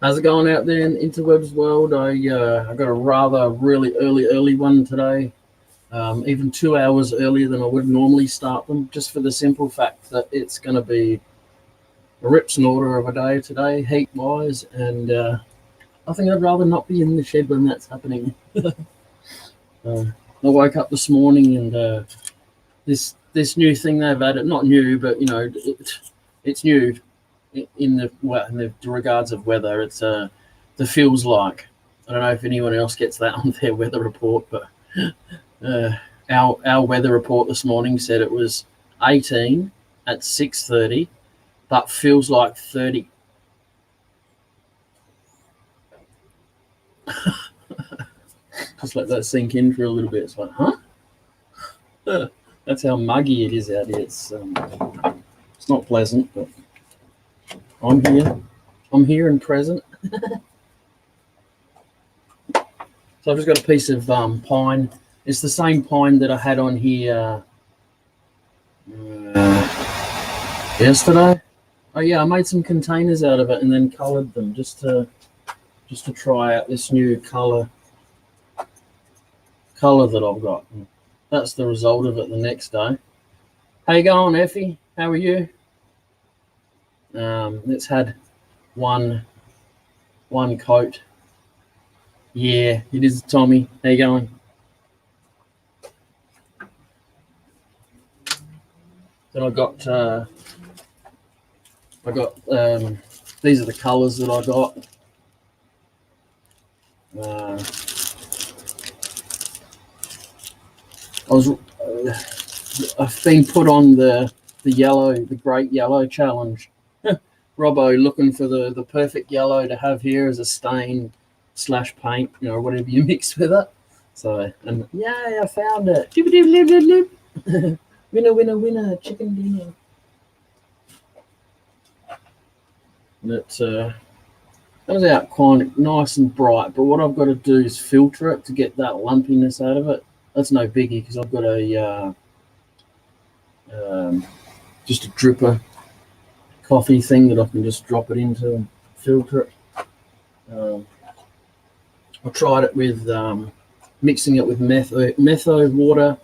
How's it going out there in the interwebs world? I got a rather really early one today, even 2 hours earlier than I would normally start them, just for the simple fact that it's going to be a rip snorter of a day today, heat wise, and I think I'd rather not be in the shed when that's happening. I woke up this morning and this new thing they've added, not new, but it's new in the regards of weather. It's the feels like. I don't know if anyone else gets that on their weather report, but our weather report this morning said it was 18 at 6:30, but feels like 30. Just let that sink in for a little bit. It's like, huh? That's how muggy it is out here. It's not pleasant, but I'm here. I'm here and present. So I've just got a piece of pine. It's the same pine that I had on here yesterday. Oh yeah, I made some containers out of it and then coloured them just to try out this new colour that I've got. And that's the result of it the next day. How you going, Effie? How are you? It's had one coat. Yeah, it is Tommy. How you going? Then I got these are the colours that I got. I've been put on the great yellow challenge. Robbo looking for the perfect yellow to have here as a stain / paint, whatever you mix with it. So, and yeah, I found it. Winner, chicken dinner. And it comes out quite nice and bright, but what I've got to do is filter it to get that lumpiness out of it. That's no biggie because I've got a just a dripper coffee thing that I can just drop it into and filter it. I tried it with mixing it with metho water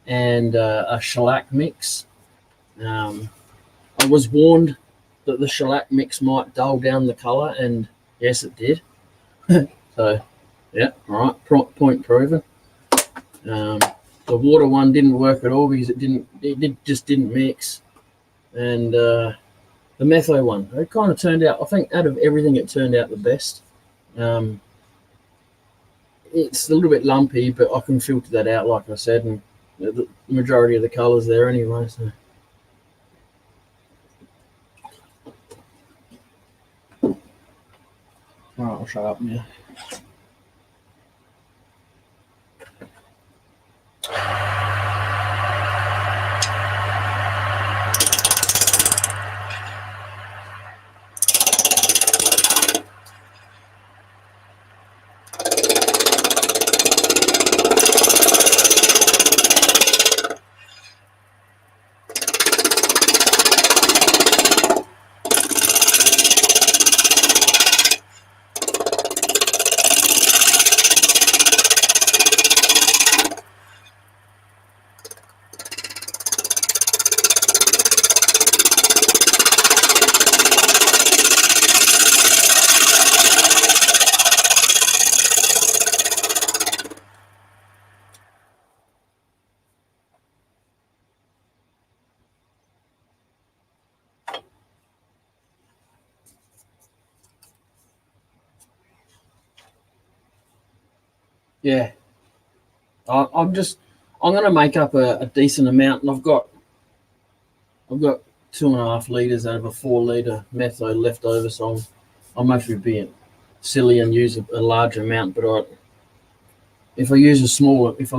and a shellac mix. I was warned that the shellac mix might dull down the colour, and yes, it did. So, yeah, all right, point proven. The water one didn't work at all because it just didn't mix, and the metho one, it kind of turned out. I think out of everything, it turned out the best. It's a little bit lumpy, but I can filter that out, like I said, and the majority of the colours there anyway. So. All right, I'll shut up now. Yeah, I'm going to make up a decent amount, and I've got 2.5 litres out of a 4-litre metho left over, so I'm mostly being silly and use a large amount. But if I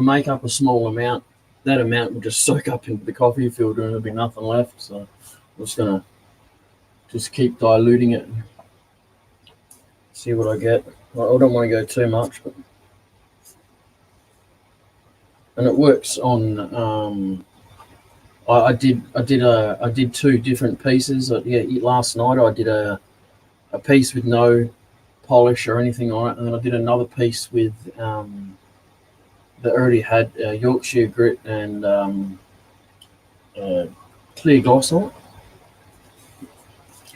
make up a small amount, that amount will just soak up into the coffee filter, and there'll be nothing left. So I'm just going to keep diluting it and see what I get. I don't want to go too much, but. And it works on. I did 2 different pieces. Last night I did a piece with no polish or anything on it. And then I did another piece with that already had Yorkshire Grit and clear gloss on it.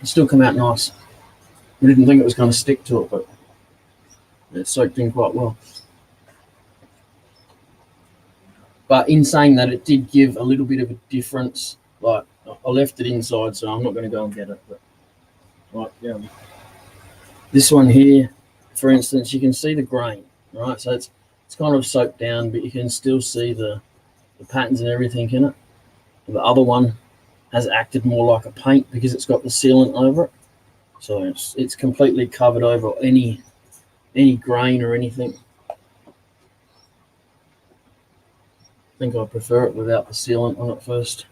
It still come out nice. We didn't think it was going to stick to it, but it soaked in quite well. But in saying that, it did give a little bit of a difference. Like, I left it inside, so I'm not going to go and get it. But like, this one here, for instance, you can see the grain, right? So it's kind of soaked down, but you can still see the patterns and everything in it. The other one has acted more like a paint because it's got the sealant over it. So it's completely covered over any grain or anything. I think I prefer it without the sealant on it first.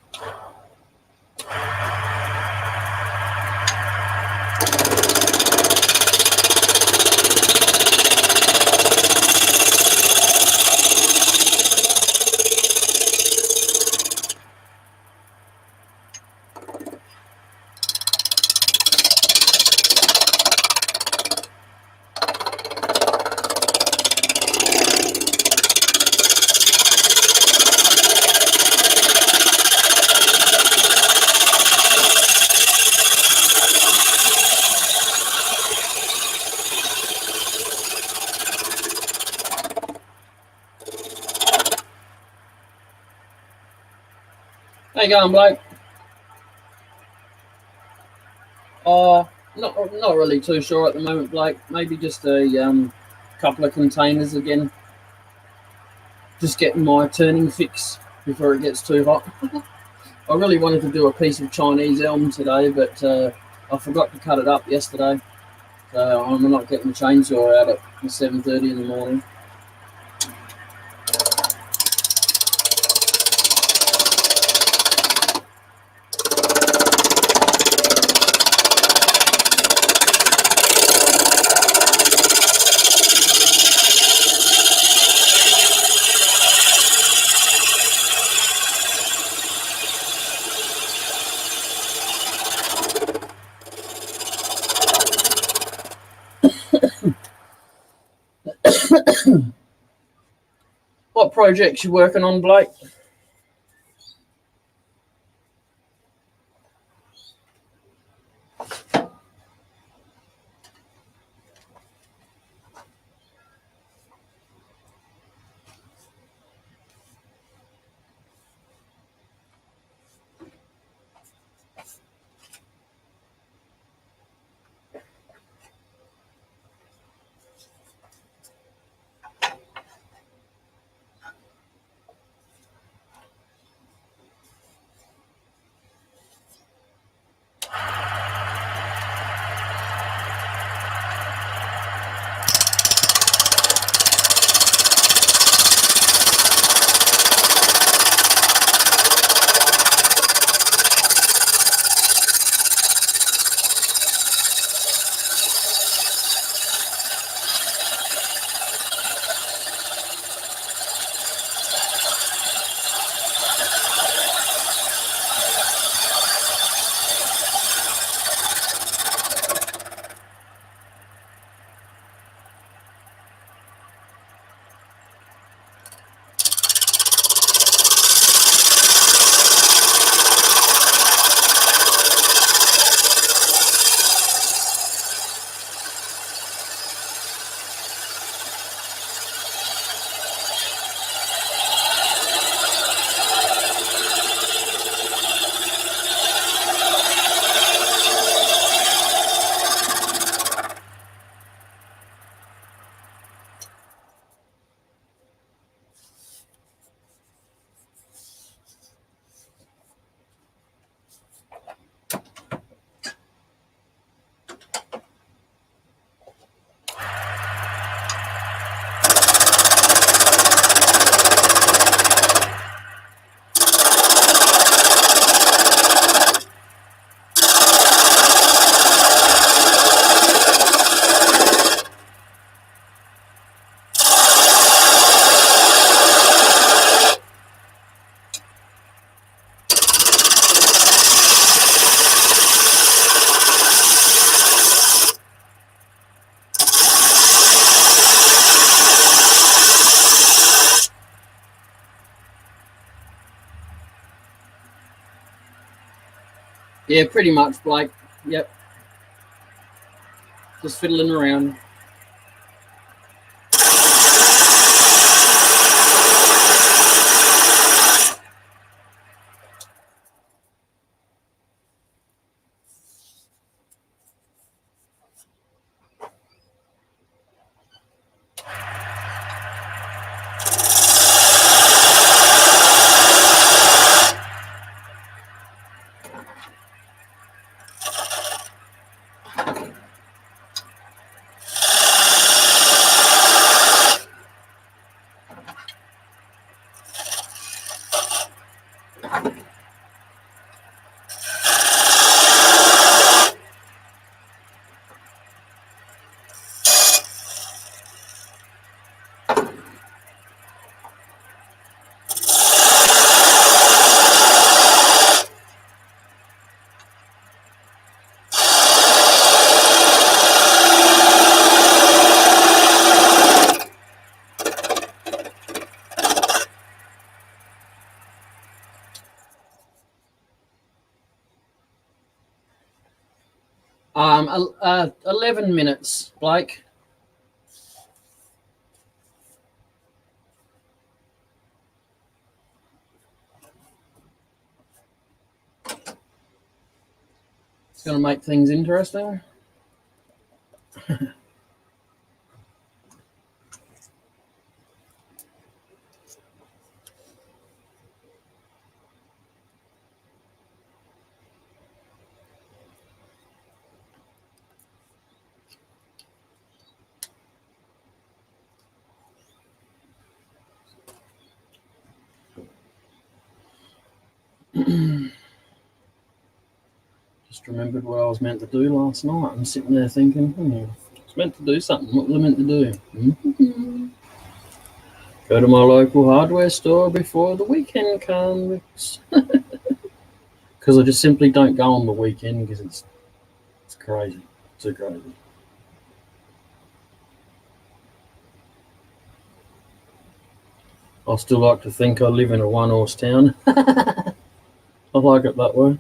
How you going, Blake? Not really too sure at the moment, Blake. Maybe just a couple of containers again. Just getting my turning fix before it gets too hot. I really wanted to do a piece of Chinese elm today, but I forgot to cut it up yesterday. So I'm not getting the chainsaw out at 7:30 in the morning. What projects you working on, Blake? Yeah, pretty much, Blake. Yep. Just fiddling around. Um, 11 minutes, Blake. It's going to make things interesting. Just remembered what I was meant to do last night. I'm sitting there thinking, I was meant to do something. What was I meant to do? Go to my local hardware store before the weekend comes. Because I just simply don't go on the weekend because it's crazy. Too crazy. I still like to think I live in a one-horse town. I like it that way.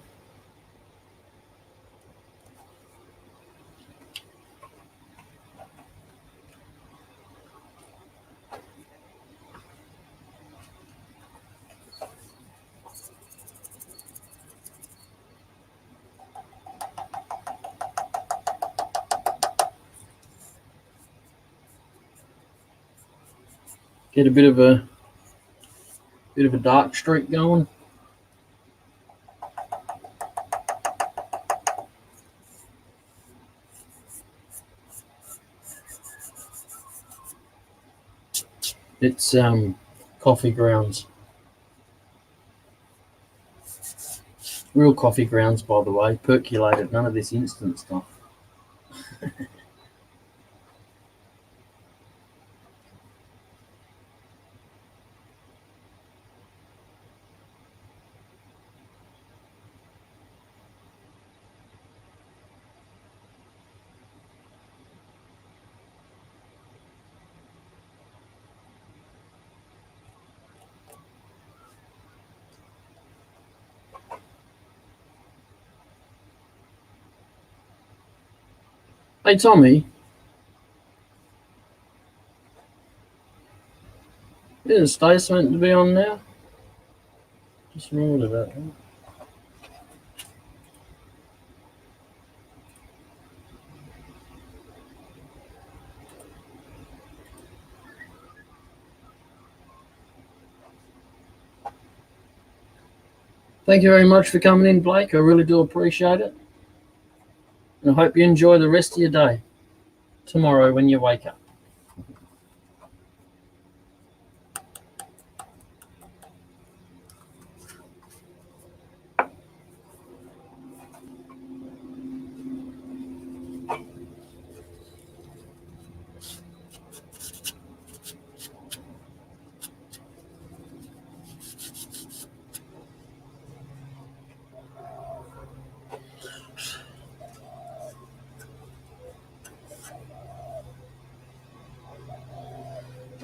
Get a bit of a dark streak going. It's coffee grounds. Real coffee grounds, by the way, percolated, none of this instant stuff. Hey, Tommy, isn't Stace meant to be on now? Just remembered about that. Thank you very much for coming in, Blake. I really do appreciate it. And I hope you enjoy the rest of your day tomorrow when you wake up.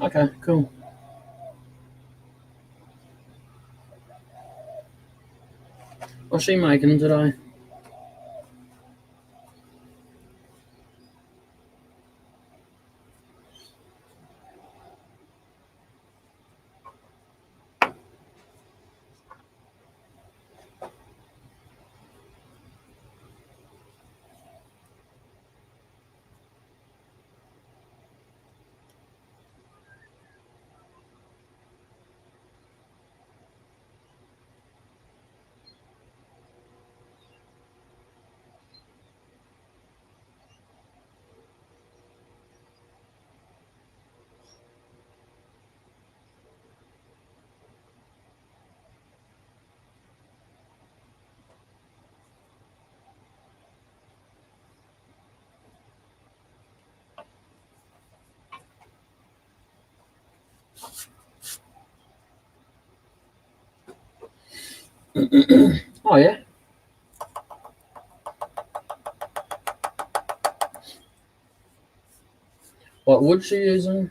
Okay, cool. What's she making today? Oh yeah. What wood she using?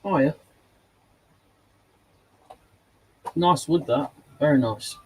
Oh yeah. Nice wood that. Very nice.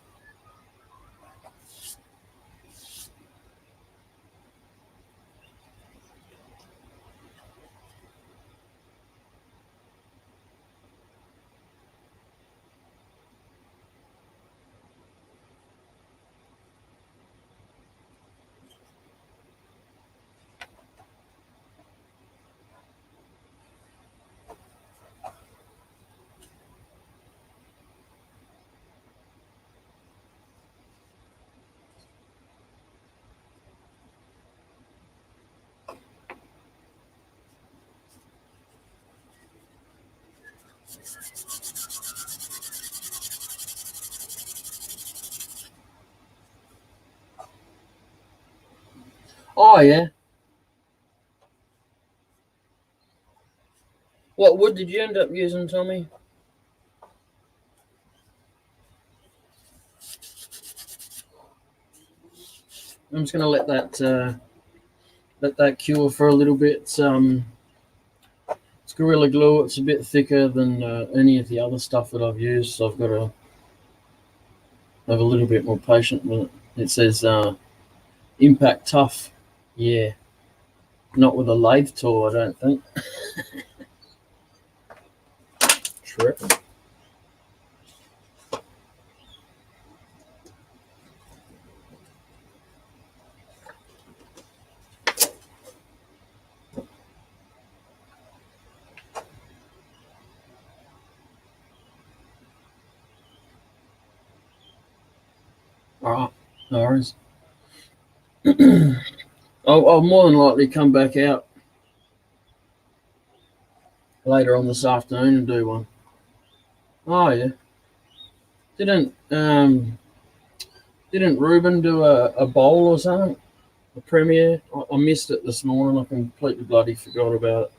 Oh yeah. What wood did you end up using, Tommy? I'm just gonna let that cure for a little bit. It's Gorilla Glue. It's a bit thicker than any of the other stuff that I've used, so I've got to have a little bit more patience with it. It says impact tough. Yeah, not with a lathe tool, I don't think. Tripping. All right, no worries. I'll more than likely come back out later on this afternoon and do one. Oh yeah. Didn't Ruben do a bowl or something? A premiere? I missed it this morning. I completely bloody forgot about it.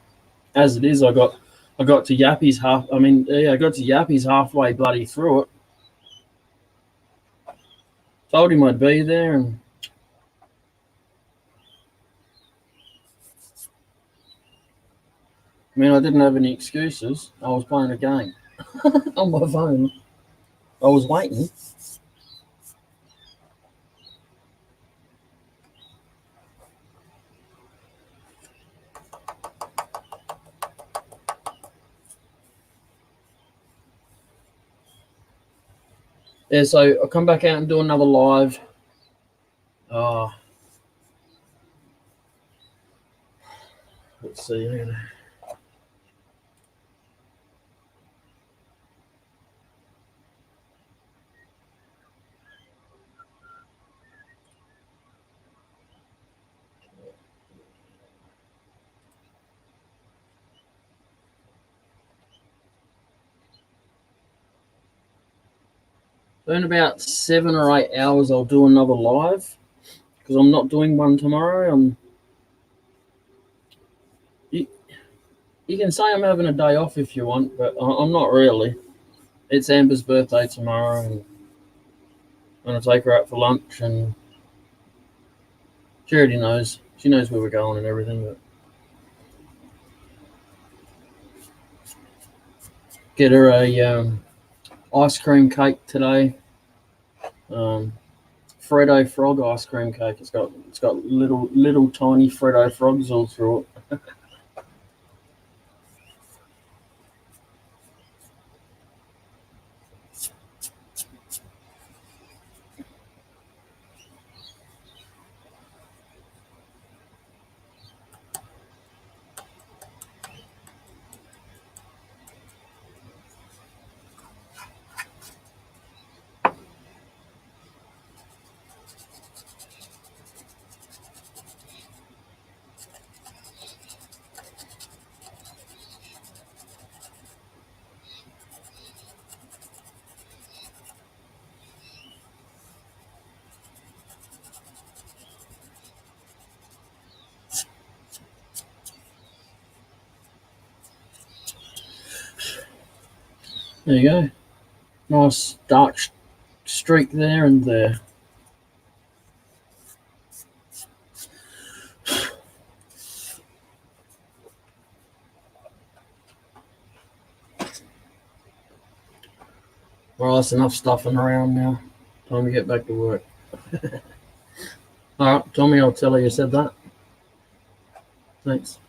As it is, I got to Yappy's half. I mean, yeah, I got to Yappy's halfway bloody through it. Told him I'd be there, and I mean, I didn't have any excuses. I was playing a game on my phone. I was waiting. Yeah, so I'll come back out and do another live. Uh, let's see. In about 7 or 8 hours, I'll do another live because I'm not doing one tomorrow. You, you can say I'm having a day off if you want, but I'm not really. It's Amber's birthday tomorrow, and I'm going to take her out for lunch, and she already knows. She knows where we're going and everything. But get her a ice cream cake today. Um, Freddo Frog ice cream cake. It's got little tiny Freddo frogs all through it. There you go. Nice dark streak there and there. Well, that's enough stuffing around now. Time to get back to work. All right, Tommy, I'll tell her you said that. Thanks.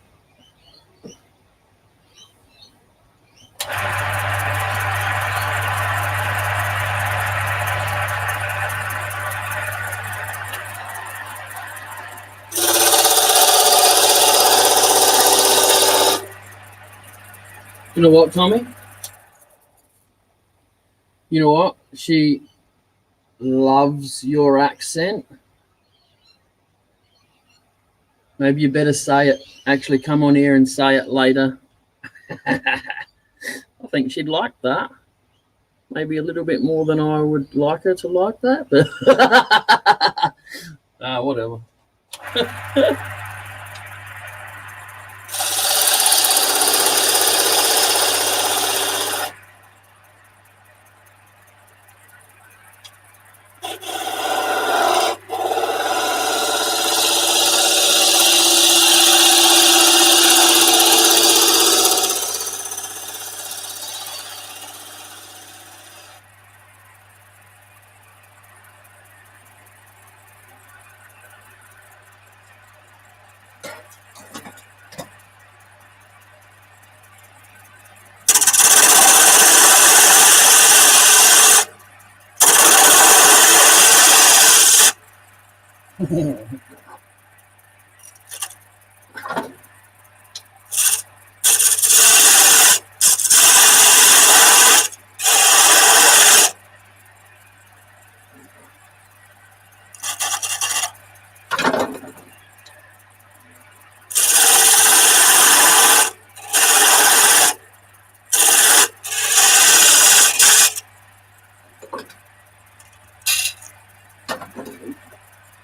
You know what, Tommy? You know what? She loves your accent. Maybe you better say it. Actually, come on here and say it later. I think she'd like that. Maybe a little bit more than I would like her to like that, but whatever.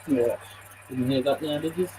Yeah. Didn't hear that now, did you?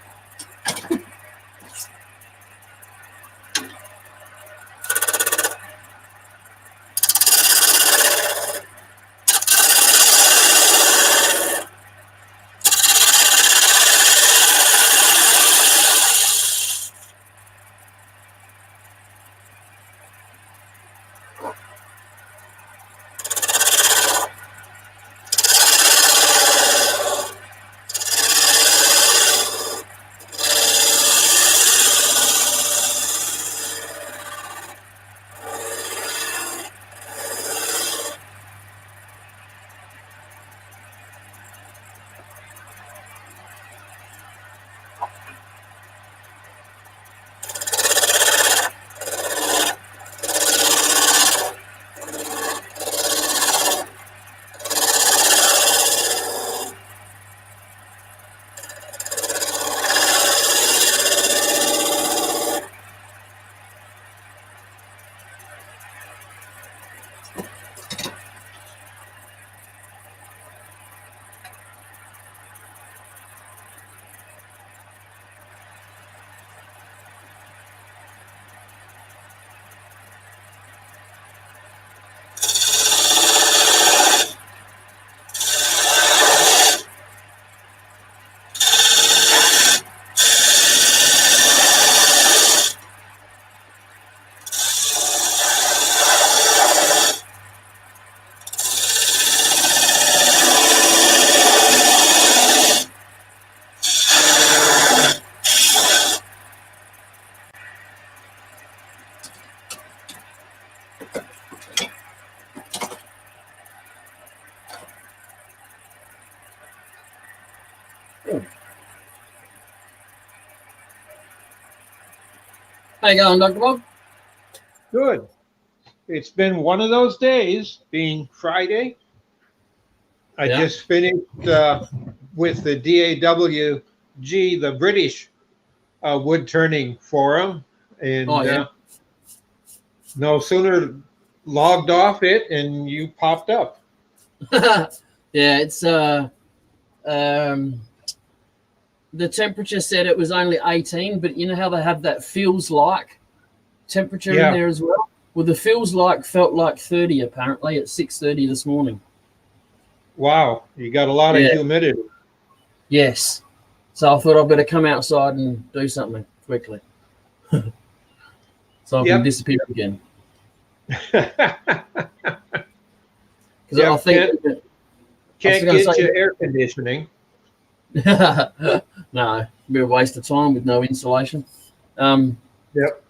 How you going, Dr. Bob? Good. It's been one of those days, being Friday. I just finished with the DAWG, the British Wood Turning Forum, and no sooner logged off it and you popped up. Yeah, it's the temperature said it was only 18, but you know how they have that feels like temperature in there as well? Well, the felt like 30 apparently at 6:30 this morning. Wow, you got a lot of Yeah. humidity. Yes. So I thought I'd better come outside and do something quickly. So I can Yep. disappear again. Because Yep. I think Can't going to get say you air conditioning. no, be a waste of time with no insulation. Yep.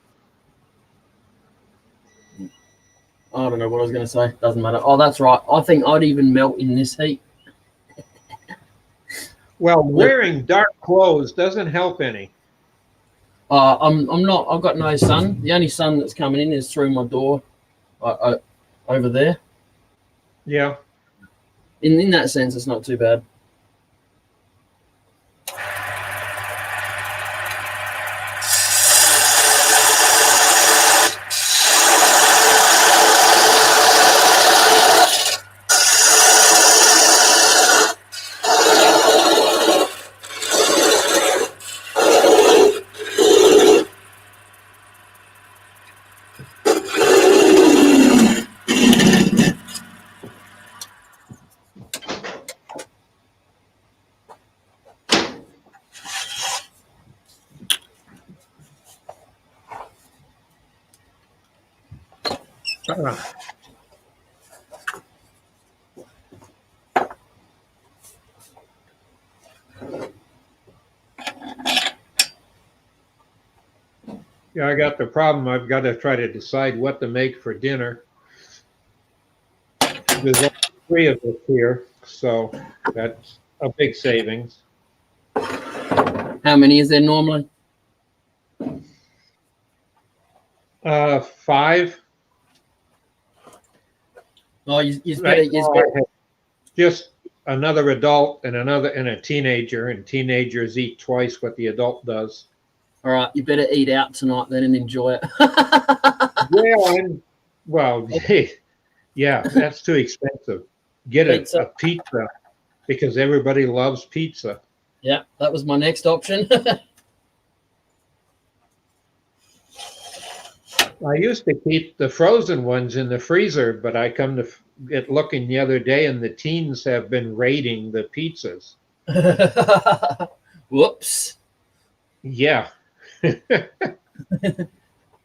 I don't know what I was going to say. Doesn't matter. Oh, that's right. I think I'd even melt in this heat. Well, wearing dark clothes doesn't help any. I'm not. I've got no sun. The only sun that's coming in is through my door, over there. Yeah. In that sense, it's not too bad. Yeah, I got the problem. I've got to try to decide what to make for dinner. There's only 3 of us here, so that's a big savings. How many is there normally? 5. Oh, you Right better. now I have just another adult and a teenager, and teenagers eat twice what the adult does. All right, you better eat out tonight then and enjoy it. Well, yeah, that's too expensive. Get a pizza because everybody loves pizza. Yeah, that was my next option. I used to keep the frozen ones in the freezer, but I come to get looking the other day, and the teens have been raiding the pizzas. Whoops. Yeah.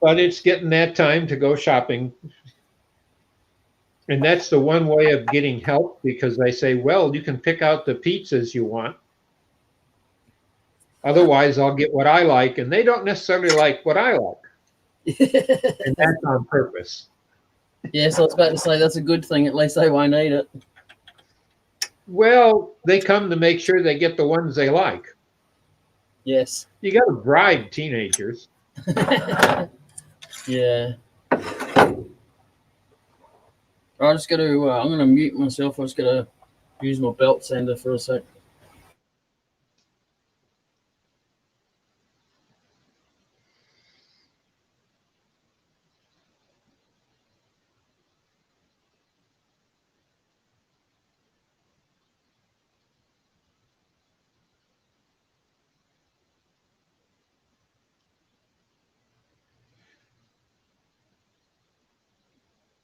But it's getting that time to go shopping. And that's the one way of getting help, because they say, well, you can pick out the pizzas you want. Otherwise, I'll get what I like. And they don't necessarily like what I like. And that's on purpose. Yes, I was about to say that's a good thing. At least they won't eat it. Well, they come to make sure they get the ones they like. Yes. You got to bribe teenagers. Yeah. I just got to. I'm going to mute myself. I just got to use my belt sander for a sec.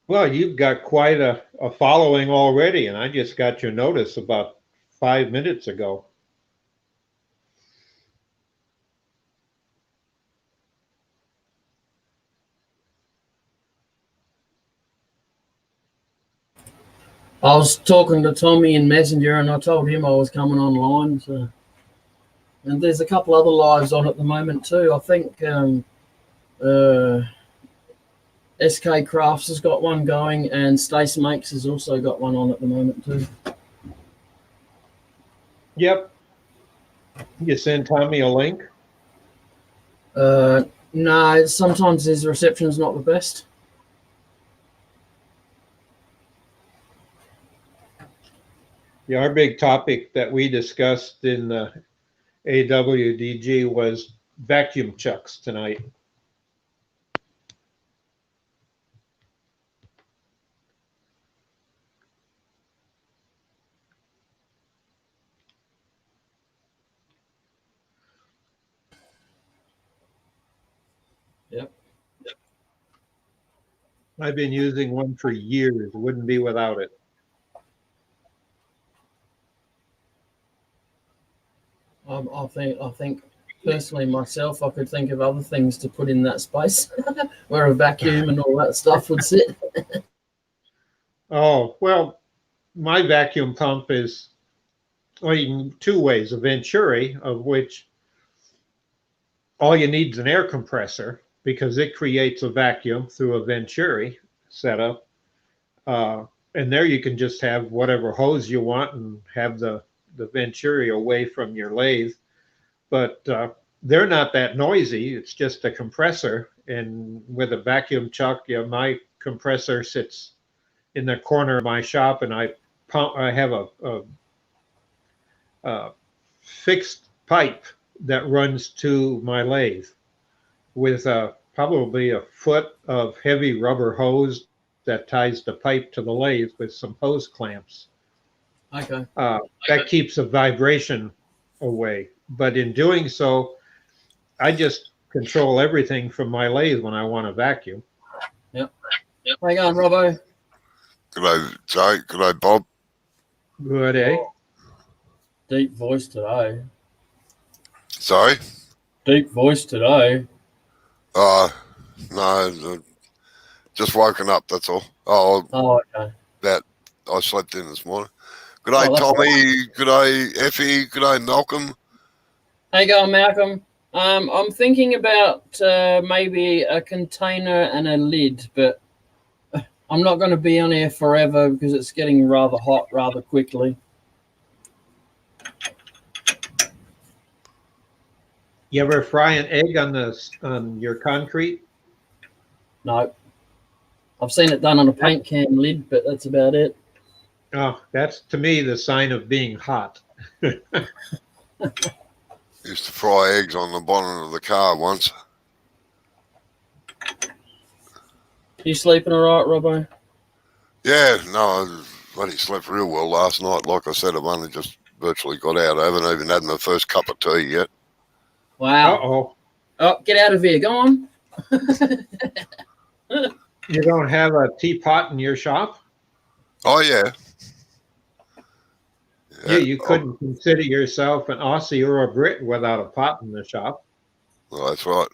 Well, you've got quite a following already, and I just got your notice about 5 minutes ago. I was talking to Tommy in Messenger, and I told him I was coming online. So, and there's a couple other lives on at the moment too. I think SK Crafts has got one going, and Stace Makes has also got one on at the moment too. Yep. You send Tommy a link? No, sometimes his reception's not the best. Yeah, our big topic that we discussed in the AWDG was vacuum chucks tonight. Yep. I've been using one for years. Wouldn't be without it. I think personally myself, I could think of other things to put in that space where a vacuum and all that stuff would sit. Oh, well, my vacuum pump is in two ways. A Venturi, of which all you need is an air compressor because it creates a vacuum through a Venturi setup. And there you can just have whatever hose you want and have the Venturi away from your lathe. But they're not that noisy. It's just a compressor. And with a vacuum chuck, my compressor sits in the corner of my shop, and I have a fixed pipe that runs to my lathe with probably a foot of heavy rubber hose that ties the pipe to the lathe with some hose clamps. Okay. That keeps the vibration away. But in doing so, I just control everything from my lathe when I want to vacuum. Yep. How you going, Robbo? Good day, Jay. Good day, Bob. Good, eh? Deep voice today. Sorry? Deep voice today. No, just woken up, that's all. Oh, Oh, okay. I slept in this morning. Good Oh, day, that's Tommy. Good day, Effie. Good day, Malcolm. How you going, Malcolm? I'm thinking about maybe a container and a lid, but I'm not going to be on here forever because it's getting rather hot rather quickly. You ever fry an egg on your concrete? No. I've seen it done on a paint can lid, but that's about it. Oh, that's to me the sign of being hot. Used to fry eggs on the bonnet of the car once. You sleeping all right, Robbo? Yeah, no, I bloody slept real well last night. Like I said, I've only just virtually got out. I haven't even had my first cup of tea yet. Wow. Uh-oh. Oh, get out of here. Go on. You don't have a teapot in your shop? Oh, yeah. Yeah, you couldn't consider yourself an Aussie or a Brit without a pot in the shop. Well, that's right.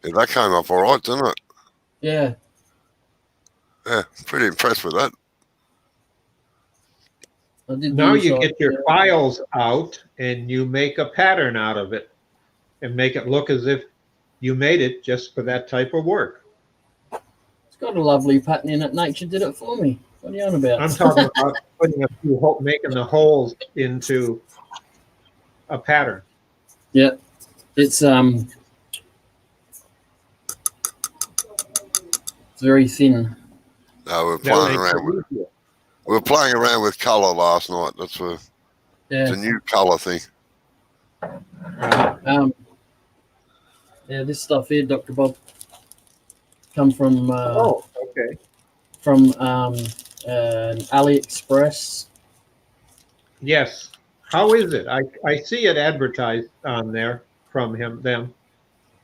Yeah, that came up all right, didn't it? Yeah. Yeah, pretty impressed with that. I did Now the you inside, get your yeah. files out and you make a pattern out of it and make it look as if you made it just for that type of work. It's got a lovely pattern in it. Nature did it for me. What are you on about? I'm talking about putting making the holes into a pattern. Yeah. It's very thin. No, That makes it easier. we were playing around with colour last night. It's Yeah. a new colour thing. Yeah, this stuff here, Dr. Bob, come from Okay. from AliExpress. Yes. How is it? I see it advertised on there from them.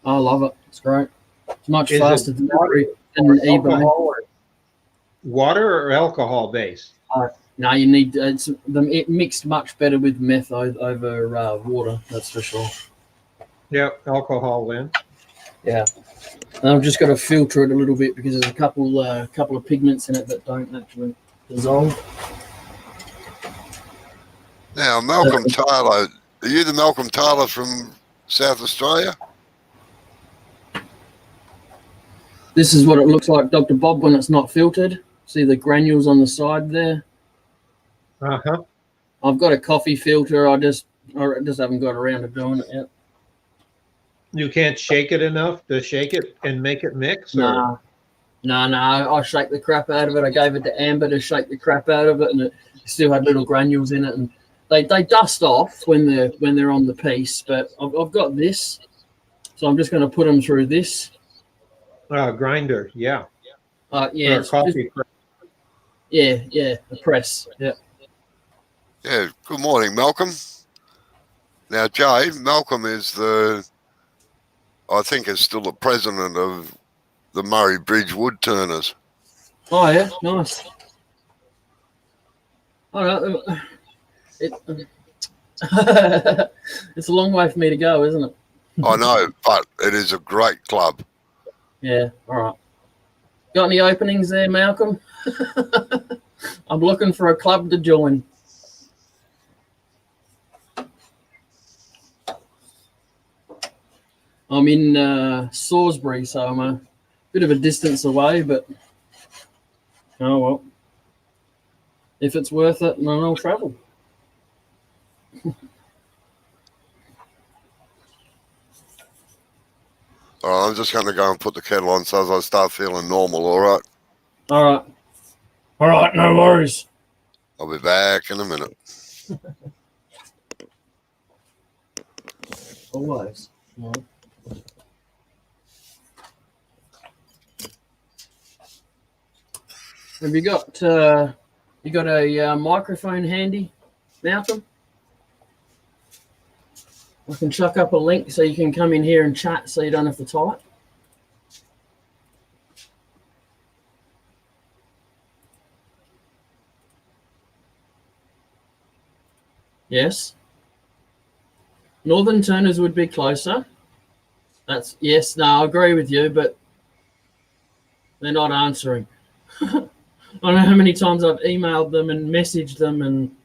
I love it. It's great. It's much Is faster it delivery Or than eBay. alcohol or water or alcohol based? No, you need it mixed much better with meth over water. That's for sure. Yeah, alcohol then. Yeah, and I've just got to filter it a little bit because there's a couple of pigments in it that don't actually dissolve. Now, Malcolm Taylor, are you the Malcolm Taylor from South Australia? This is what it looks like, Dr. Bob, when it's not filtered. See the granules on the side there? Uh-huh. I've got a coffee filter. I just haven't got around to doing it yet. You can't shake it enough to shake it and make it mix? No. I shake the crap out of it. I gave it to Amber to shake the crap out of it, and it still had little granules in it, and they dust off when they're on the piece. But I've got this, so I'm just going to put them through this. Grinder, yeah. Yeah, Or coffee press. yeah, the press. Yeah. Yeah, good morning, Malcolm. Now, Jay, Malcolm is I think is still the president of the Murray Bridge wood turners. Oh yeah, nice. All right. It's a long way for me to go, isn't it? I know, but it is a great club. Yeah. All right. Got any openings there, Malcolm? I'm looking for a club to join. I'm in Salisbury, so I'm a bit of a distance away, but oh well. If it's worth it, then I'll travel. All right, I'm just going to go and put the kettle on so as I start feeling normal, all right? All right. All right, no worries. I'll be back in a minute. Always. Yeah. Have you got a microphone handy, Malcolm? I can chuck up a link so you can come in here and chat so you don't have to type. Yes. Northern Turners would be closer. That's yes. No, I agree with you, but they're not answering. I don't know how many times I've emailed them and messaged them, and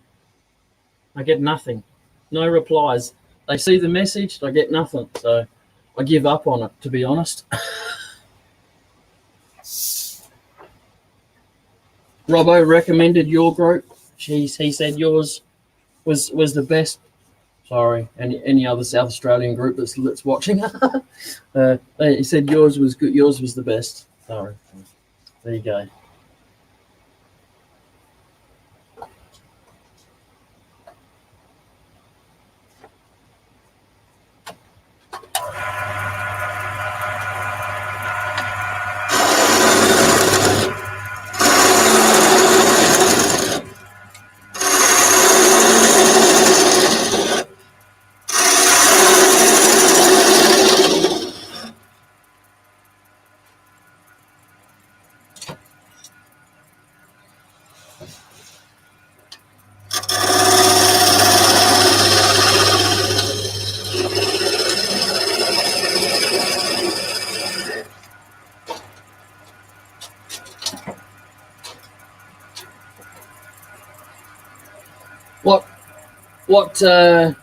I get nothing. No replies. They see the message, I get nothing. So I give up on it, to be honest. Robbo recommended your group. He said yours was the best. Sorry, any other South Australian group that's watching. He said yours was good. Yours was the best. Sorry. There you go.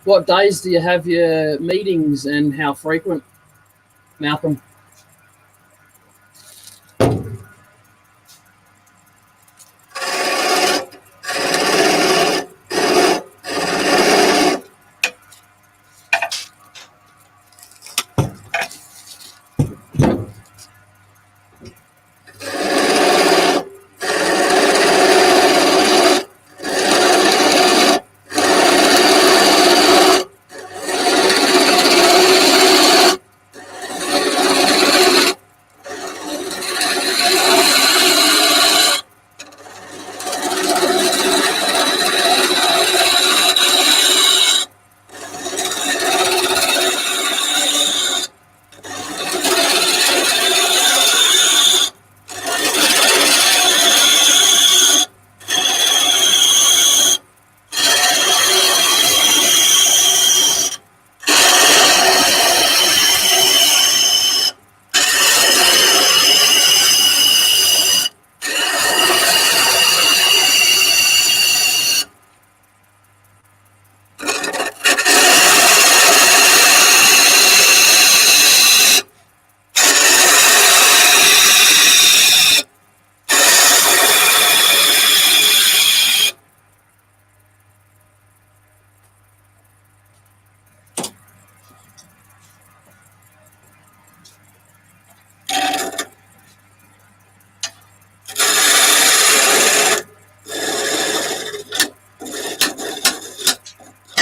What days do you have your meetings and how frequent, Malcolm?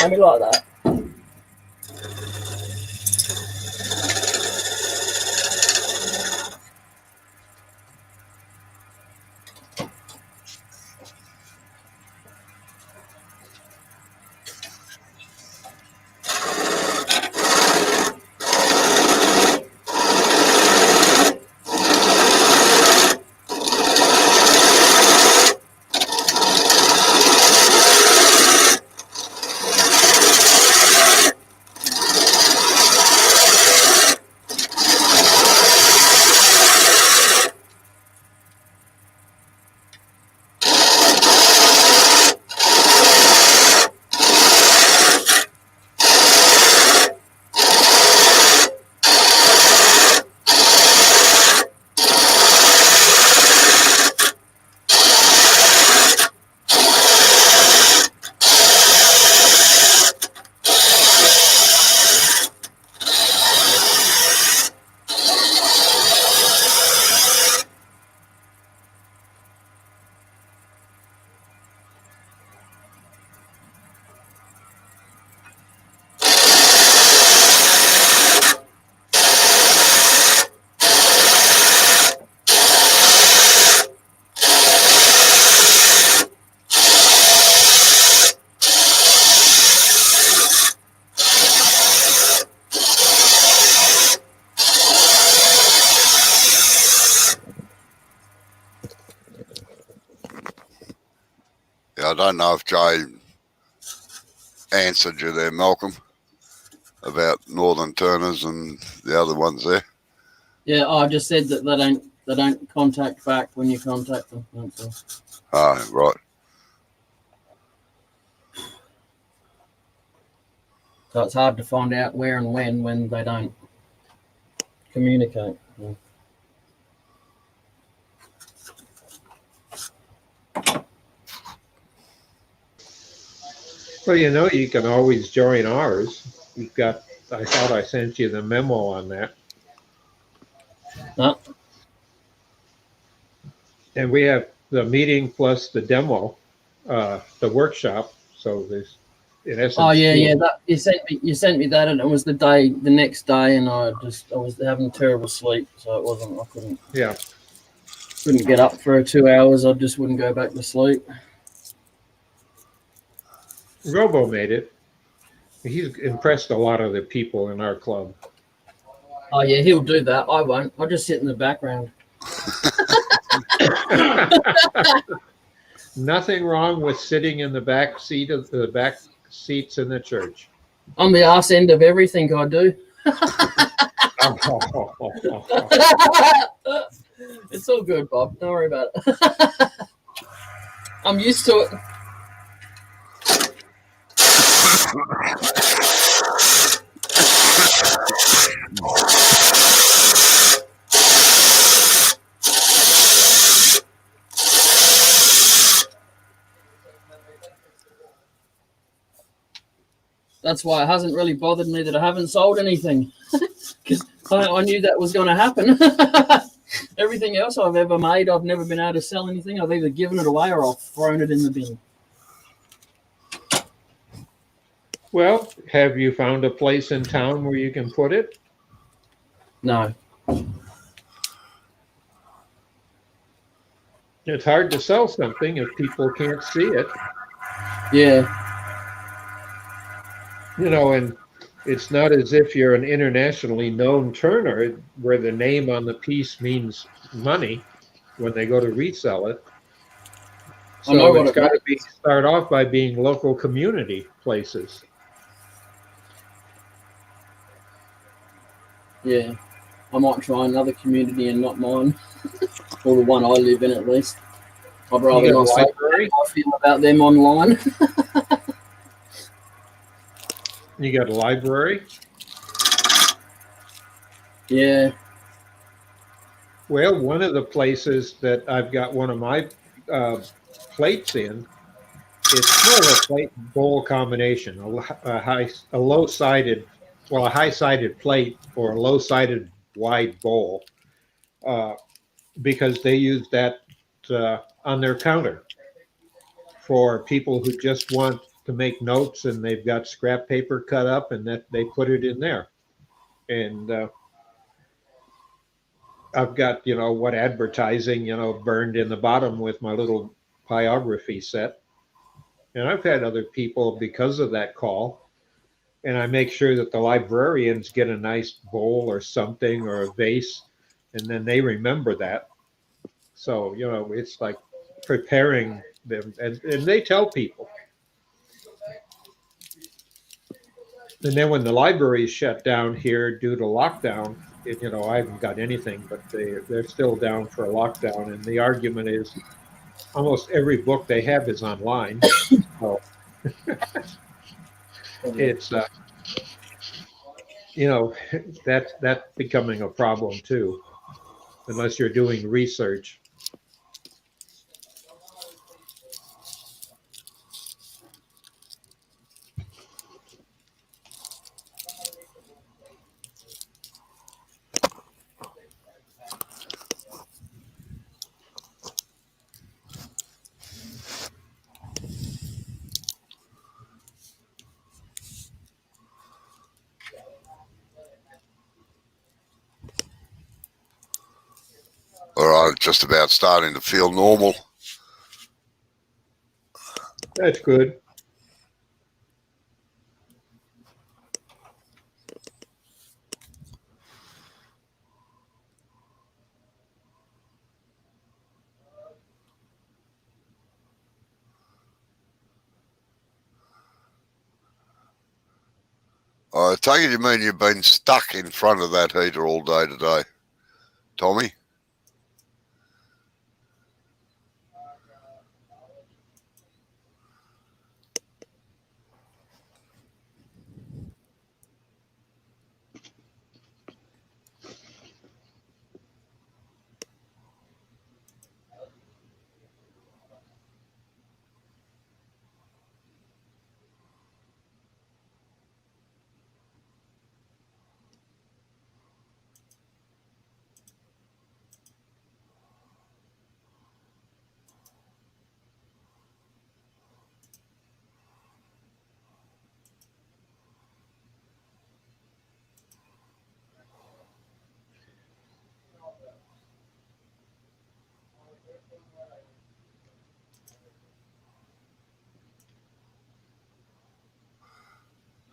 Maybe like that. I don't know if Jay answered you there, Malcolm, about Northern Turners and the other ones there. Yeah, I just said that they don't contact back when you contact them. That's all. Oh, right. So it's hard to find out where and when they don't communicate. Yeah. Well, you can always join ours. You've got, I thought I sent you the memo on that. No? And we have the meeting plus the demo, the workshop. So there's, in essence, Oh yeah, two yeah. of them. That you sent me that, and it was the next day, and I was having terrible sleep, so it wasn't. I couldn't get up for 2 hours. I just wouldn't go back to sleep. Robo made it. He's impressed a lot of the people in our club. Oh yeah, he'll do that. I won't. I'll just sit in the background. Nothing wrong with sitting in the back seat of the back seats in the church. I'm the arse end of everything I do. It's all good, Bob. Don't worry about it. I'm used to it. That's why it hasn't really bothered me that I haven't sold anything, because I knew that was going to happen. Everything else I've ever made, I've never been able to sell anything. I've either given it away or I've thrown it in the bin. Well, have you found a place in town where you can put it? No. It's hard to sell something if people can't see it. Yeah. And it's not as if you're an internationally known turner where the name on the piece means money when they go to resell it. I know So what it's it got to means. start off by being local community places. Yeah. I might try another community and not mine, or the one I live in at least. I'd rather You got a not say library? how I feel about them online. You got a library? Yeah. Well, one of the places that I've got one of my plates in, it's more of a plate bowl combination, a low-sided, well, a high-sided plate or a low-sided wide bowl, uh, because they use that on their counter for people who just want to make notes and they've got scrap paper cut up and that they put it in there. And I've got, what advertising, burned in the bottom with my little biography set. And I've had other people because of that call. And I make sure that the librarians get a nice bowl or something or a vase, and then they remember that. So, it's like preparing them. And they tell people. And then when the libraries shut down here due to lockdown, I haven't got anything, but they're still down for a lockdown. And the argument is almost every book they have is online. So it's, that's becoming a problem too, unless you're doing research. All right, just about starting to feel normal. That's good. I take it you mean you've been stuck in front of that heater all day today, Tommy?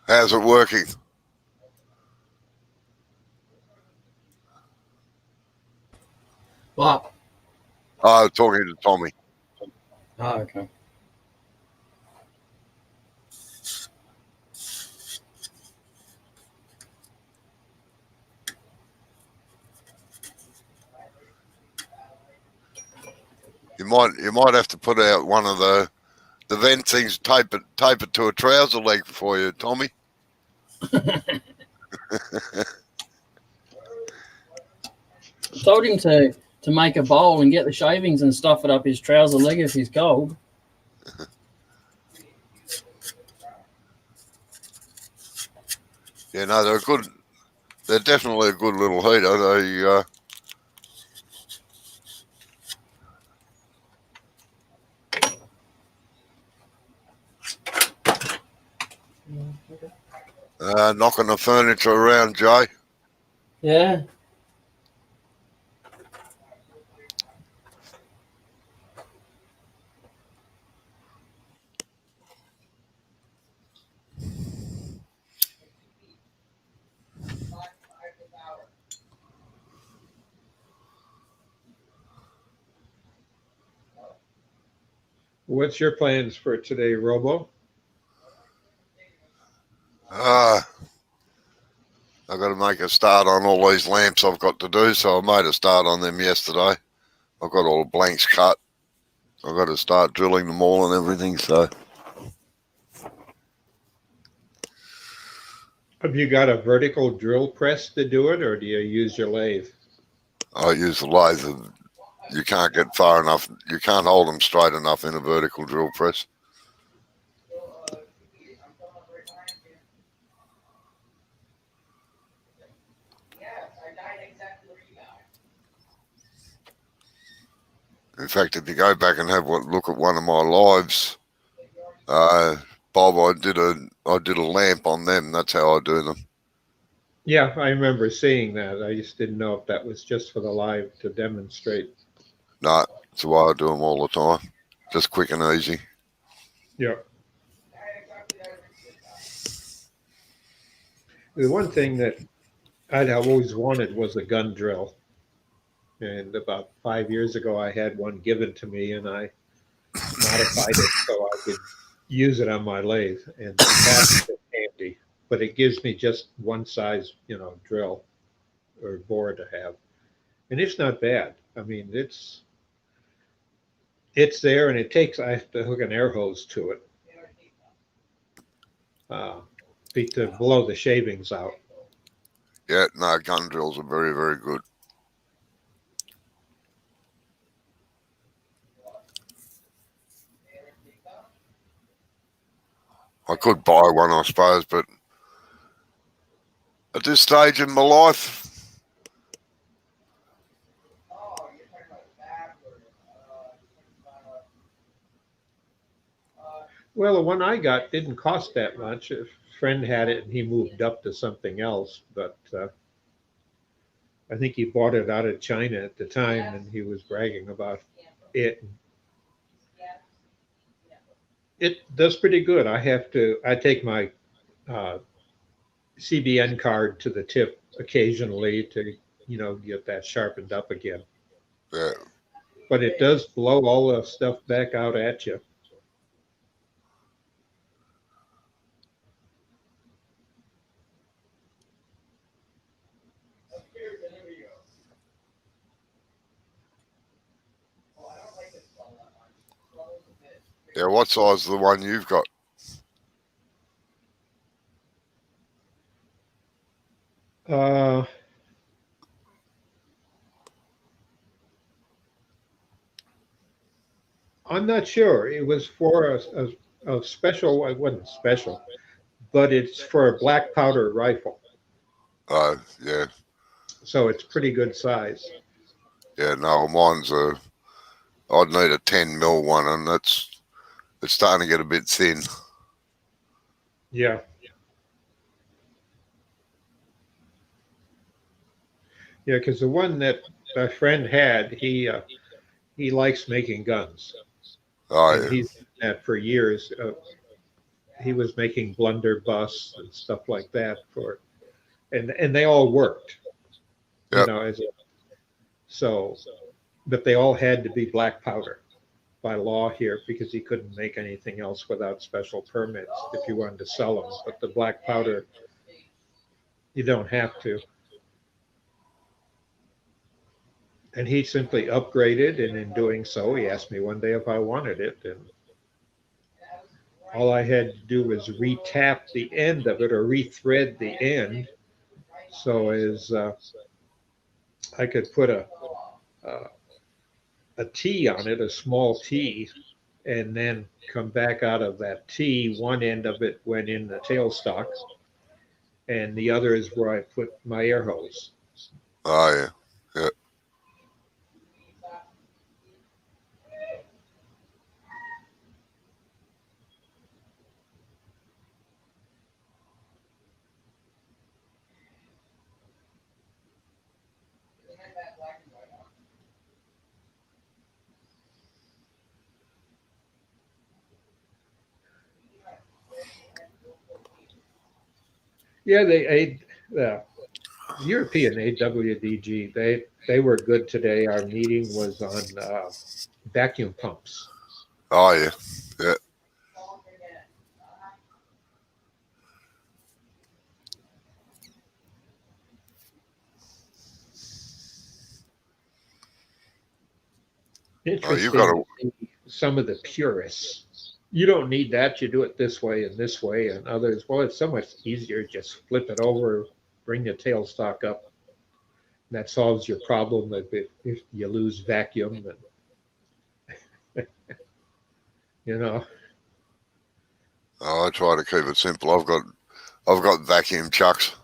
How's it working? But Oh, talking to Tommy. okay. You might have to put out one of the vent things, tape it to a trouser leg for you, Tommy. Told him to make a bowl and get the shavings and stuff it up his trouser leg if he's cold. Yeah, no, they're good. They're definitely a good little heater. They knocking the furniture around, Jay. Yeah. What's your plans for today, Robo? I got to make a start on all these lamps I've got to do, so I made a start on them yesterday. I've got all the blanks cut. I've got to start drilling them all and everything, so. Have you got a vertical drill press to do it, or do you use your lathe? I use the lathe. You can't get far enough. You can't hold them straight enough in a vertical drill press. In fact, if you go back and have a look at one of my lives, Bob, I did a lamp on them. That's how I do them. Yeah, I remember seeing that. I just didn't know if that was just for the live to demonstrate. No, that's the way I do them all the time. Just quick and easy. Yeah. The one thing that I'd always wanted was a gun drill. And about 5 years ago, I had one given to me, and I modified it so I could use it on my lathe. And that's handy. But it gives me just one size, drill or bore to have. And it's not bad. I mean, it's there, and I have to hook an air hose to it to blow the shavings out. Yeah, no, gun drills are very, very good. I could buy one, I suppose, but at this stage in my life, Well, the one I got didn't cost that much. A friend had it, and he moved up to something else, but I think he bought it out of China at the time, and he was bragging about it. It does pretty good. I take my uh, CBN card to the tip occasionally to, get that sharpened up again. yeah, But it does blow all the stuff back out at you. Yeah, what size is the one you've got? Uh, I'm not sure. It was for a special, it wasn't special, but it's for a black powder rifle. Oh, yeah. So it's pretty good size. Yeah, no, mine's I'd need a 10 mil one, and it's starting to get a bit thin. Yeah. Yeah, because the one that my friend had, he likes making guns, Oh, and yeah. he's done that for years. He was making blunderbuss and stuff like that for, and they all worked, you Yep. know, so, but they all had to be black powder by law here because he couldn't make anything else without special permits if you wanted to sell them. But the black powder, you don't have to. And he simply upgraded, and in doing so, he asked me one day if I wanted it, and all I had to do was retap the end of it or rethread the end, so as I could put uh, a T on it, a small T, and then come back out of that T. One end of it went in the tailstock, and the other is where I put my air hose. Oh, yeah. Yeah. Yeah, the European AWDG, they were good today. Our meeting was on vacuum pumps. Oh, yeah. Yeah. Oh, you've got Interesting a. to see some of the purists. You don't need that. You do it this way and this way, and others. Well, it's so much easier. Just flip it over, bring the tailstock up. And that solves your problem if you lose vacuum. And, you know, Oh, I try to keep it simple. I've got vacuum chucks.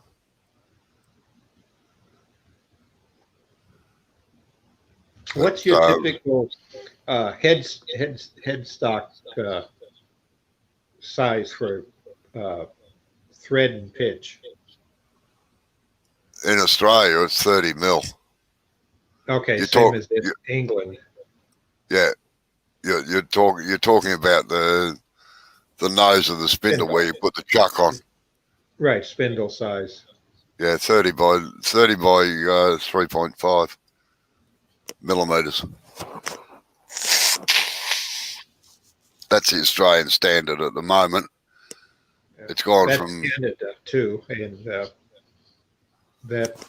what's But your typical headstock size for uh, thread and pitch? in Australia, it's 30 mil. Okay, You same talk, as in you, England. yeah. You're talking about the nose of the spindle Spindle. where you put the chuck on. Right, spindle size. Yeah, 30 by 3.5 millimeters. That's the Australian standard at the moment. Yeah. It's gone That's from Canada too, and that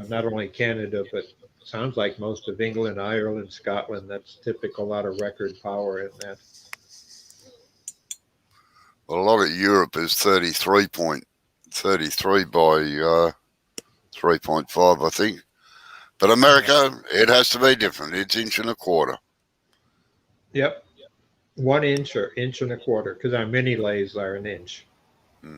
not only Canada, but sounds like most of England, Ireland, Scotland. That's typical out of record power in that. well, a lot of Europe is 33 by 3.5, I think. But America, it has to be different. It's inch and a quarter. Yep, 1 inch or inch and a quarter, because our mini lathes are an inch. Hmm.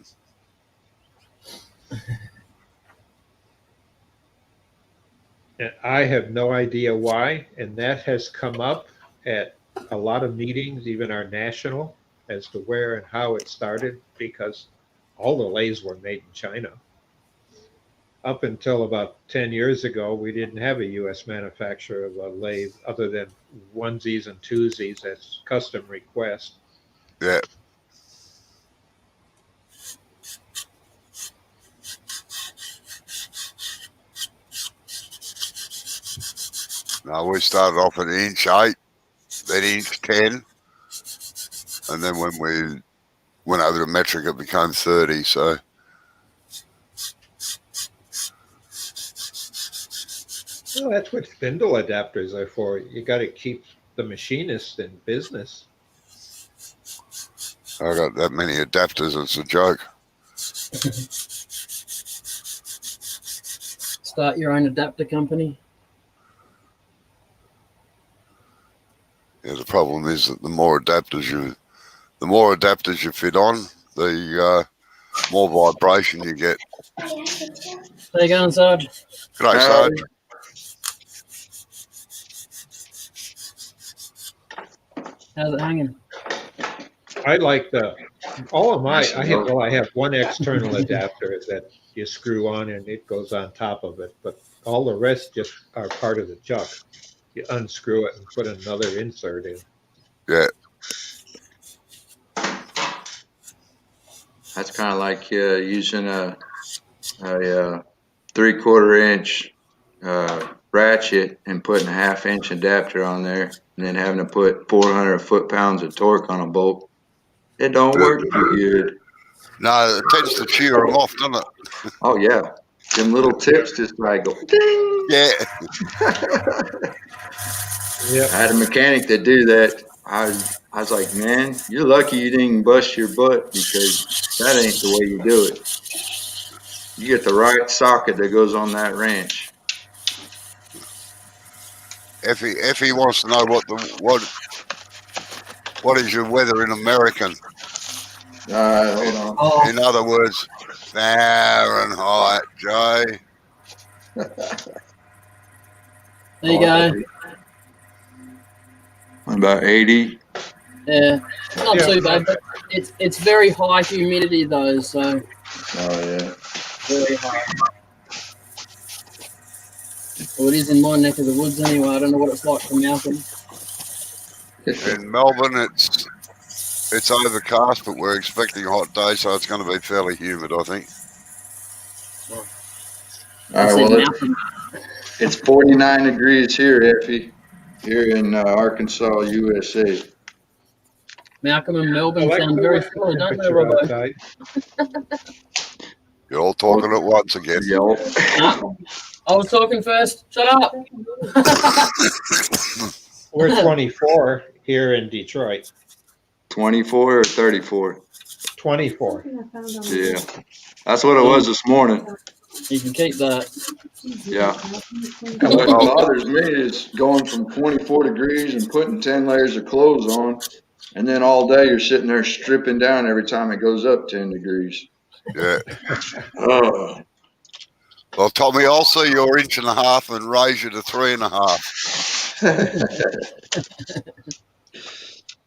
And I have no idea why, and that has come up at a lot of meetings, even our national, as to where and how it started, because all the lathes were made in China. Up until about 10 years ago, we didn't have a U.S. manufacturer of a lathe other than onesies and twosies as custom request. Yeah. Now we started off at inch 8, then inch 10, and then when we went over to metric, it became 30. So Well, that's what spindle adapters are for. You got to keep the machinist in business. I got that many adapters, it's a joke. Start your own adapter company. Yeah, the problem is that the more adapters you fit on, the more vibration you get. How you going, Sarge? G'day, Sarge. How's it hanging? I like I have one external adapter that you screw on and it goes on top of it, but all the rest just are part of the chuck. You unscrew it and put another insert in. Yeah. That's kind of like using a 3/4 inch ratchet and putting a 1/2 inch adapter on there, and then having to put 400 foot-pounds of torque on a bolt. It don't work too good. No, it tends to shear them off, doesn't it? Oh yeah, them little tips just like go ding. Yeah. Yeah. I had a mechanic that do that. I was like, man, you're lucky you didn't bust your butt because that ain't the way you do it. You get the right socket that goes on that wrench. Effie wants to know what is your weather in American? Hold on. Oh, In other words, Fahrenheit, Jay. there you go. About 80. Yeah, not Yeah. too bad, but it's very high humidity though, so Oh yeah. very high. Well, it is in my neck of the woods anyway. I don't know what it's like for Malcolm. In Melbourne, it's overcast, but we're expecting a hot day, so it's going to be fairly humid, I think. All right, well, it's 49 degrees here, Effie, here in Arkansas, USA. Malcolm and Melbourne I like sound the very work similar, don't they, temperature Robbo? outside. You're all talking at once again. Yelp. I was talking first. Shut up. We're 24 here in Detroit. 24 or 34? 24. Yeah, that's what it was this morning. You can keep that. Yeah. What bothers me is going from 24 degrees and putting 10 layers of clothes on, and then all day you're sitting there stripping down every time it goes up 10 degrees. Yeah. Oh. Well, Tommy, I'll see your 1.5 inches and raise you to 3.5.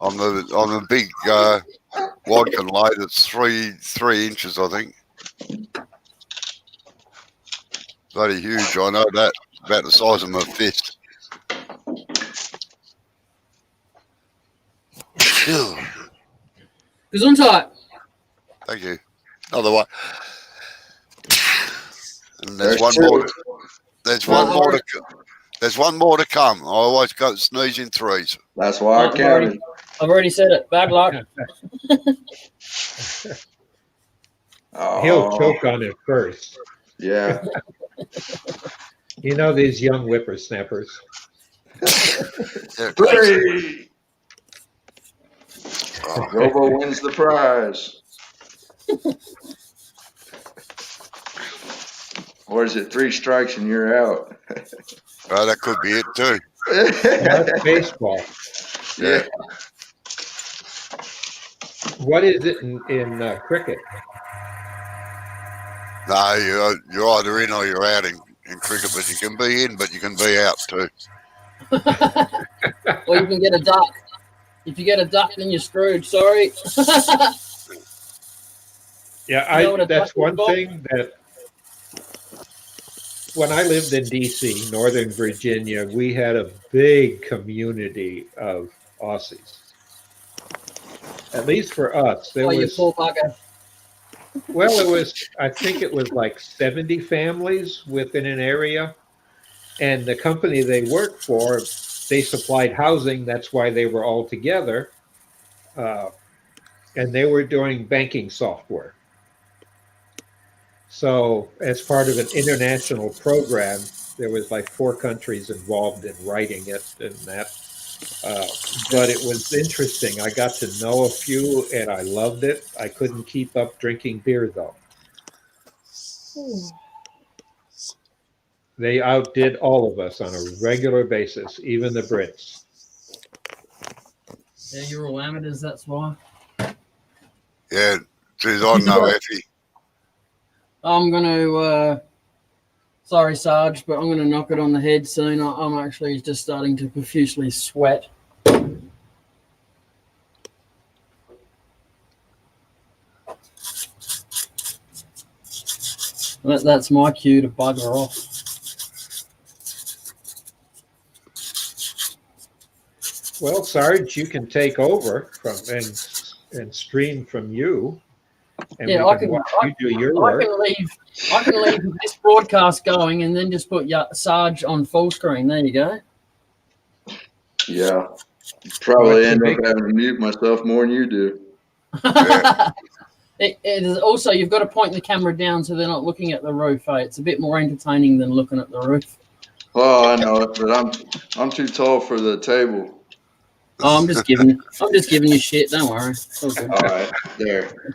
On the big Wadkin load, it's 3 inches, I think. Bloody huge, I know that. About the size of my fist. Gesundheit. Thank you. Another one. And there's There's one two. more. There's Well, one more to. There's one more to come. I always go sneeze in threes. That's why I counted. I've already said it. Bad luck. He'll Oh, choke on it first. yeah. You know these young whippersnappers. Yeah. Three. Oh, Robo wins the prize. Or is it 3 strikes and you're out? well, that could be it too. That's baseball. Yeah. What is it in cricket? No, you're either in or you're out in cricket, but you can be in, but you can be out too. Or you can get a duck. If you get a duck, then you're screwed. Sorry. Yeah, You know what a that's duck one is, Bob? thing that when I lived in DC, Northern Virginia, we had a big community of Aussies. At least for us, there Oh, you was, poor bugger. I think it was like 70 families within an area. And the company they worked for, they supplied housing. That's why they were all together. And they were doing banking software. So as part of an international program, there was like 4 countries involved in writing it and that. But it was interesting. I got to know a few, and I loved it. I couldn't keep up drinking beer, though. They outdid all of us on a regular basis, even the Brits. Yeah, you're all amateurs, that's why. Yeah, geez, I know, Effie. I'm going to, sorry, Sarge, but I'm going to knock it on the head soon. I'm actually just starting to profusely sweat. That's my cue to bugger off. Well, Sarge, you can take over from and stream from you, and Yeah, we I can can. watch you do your I work. can leave this broadcast going and then just put Sarge on full screen. There you go. Yeah. Probably What's end the up having to mute myself more than you do. Yeah. It is also, you've got to point the camera down so they're not looking at the roof. It's a bit more entertaining than looking at the roof. Oh, I know it, but I'm too tall for the table. Oh, I'm just giving you shit. Don't worry. It's all good. All right, there.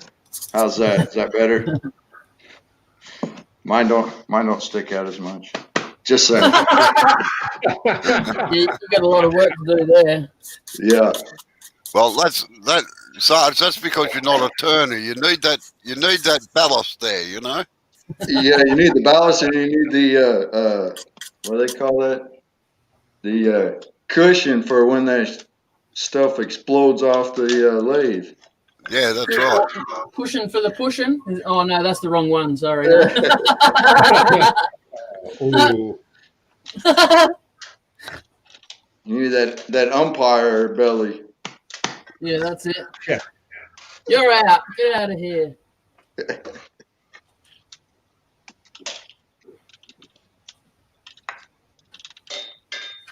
How's that? Is that better? Mine don't stick out as much. Just saying. You got a lot of work to do there. Yeah. Well, Sarge, that's because you're not a turner. You need that ballast there, you know? Yeah, you need the ballast and you need the what do they call that? The cushion for when that stuff explodes off the lathe. Yeah, that's right. Pushing for the pushing. Oh no, that's the wrong one. Sorry. Ooh. You need that umpire belly. Yeah, that's it. Yeah. You're out. Get out of here.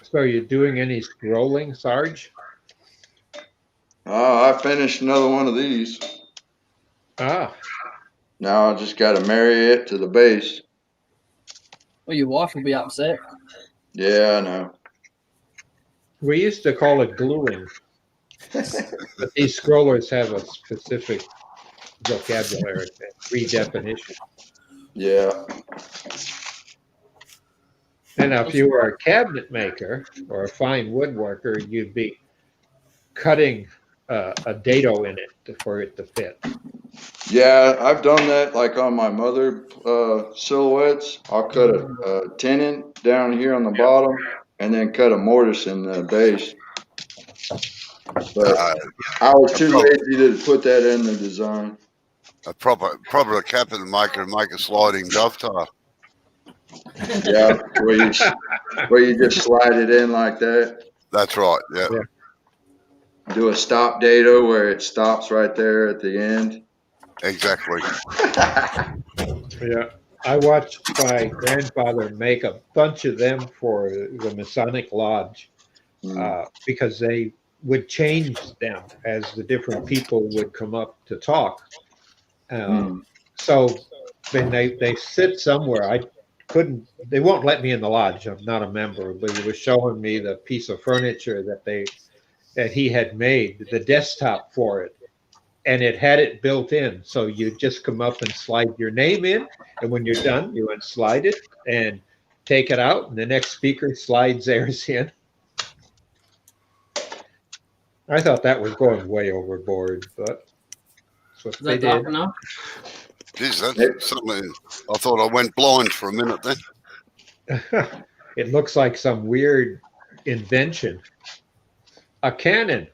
So are you doing any scrolling, Sarge? Oh, I finished another one of these. Ah, Now I just got to marry it to the base. Well, your wife will be upset. Yeah, I know. we used to call it gluing, but these scrollers have a specific vocabulary and redefinition. Yeah. And now if you were a cabinet maker or a fine woodworker, you'd be cutting a dado in it for it to fit. Yeah, I've done that like on my mother silhouettes. I'll cut a tenon down here on the bottom and then cut a mortise in the base. But I was too lazy to put that in the design. A proper cabinet maker and make a sliding dovetail. Yeah, where you just slide it in like that. That's right. Yeah. Do a stop dado where it stops right there at the end. Exactly. Yeah. I watched my grandfather make a bunch of them for the Masonic Lodge because they would change them as the different people would come up to talk. So when they sit somewhere, they won't let me in the lodge. I'm not a member, but he was showing me the piece of furniture that he had made, the desktop for it. And it had it built in. So you just come up and slide your name in. And when you're done, you unslide it and take it out. And the next speaker slides theirs in. I thought that was going way overboard, but that's what they did. Enough? Geez, that's something. I thought I went blind for a minute then. It looks like some weird invention. A cannon.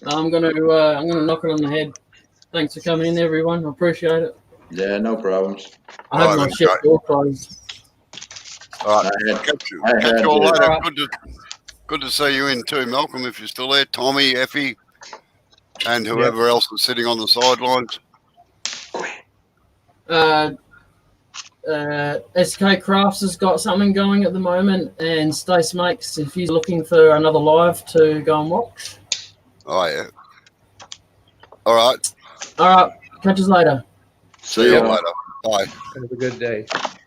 I'm gonna knock it on the head. Thanks for coming in, everyone. I appreciate it. Yeah, no problems. I have my ship door closed. All right, catch you all later. Right. Good to see you in too, Malcolm. If you're still there, Tommy, Effie, and whoever else is sitting on the sidelines. SK Crafts has got something going at the moment, and Stace Makes if he's looking for another live to go and watch. Oh yeah. All right. All right. Catch us later. See you later. Bye. Have a good day.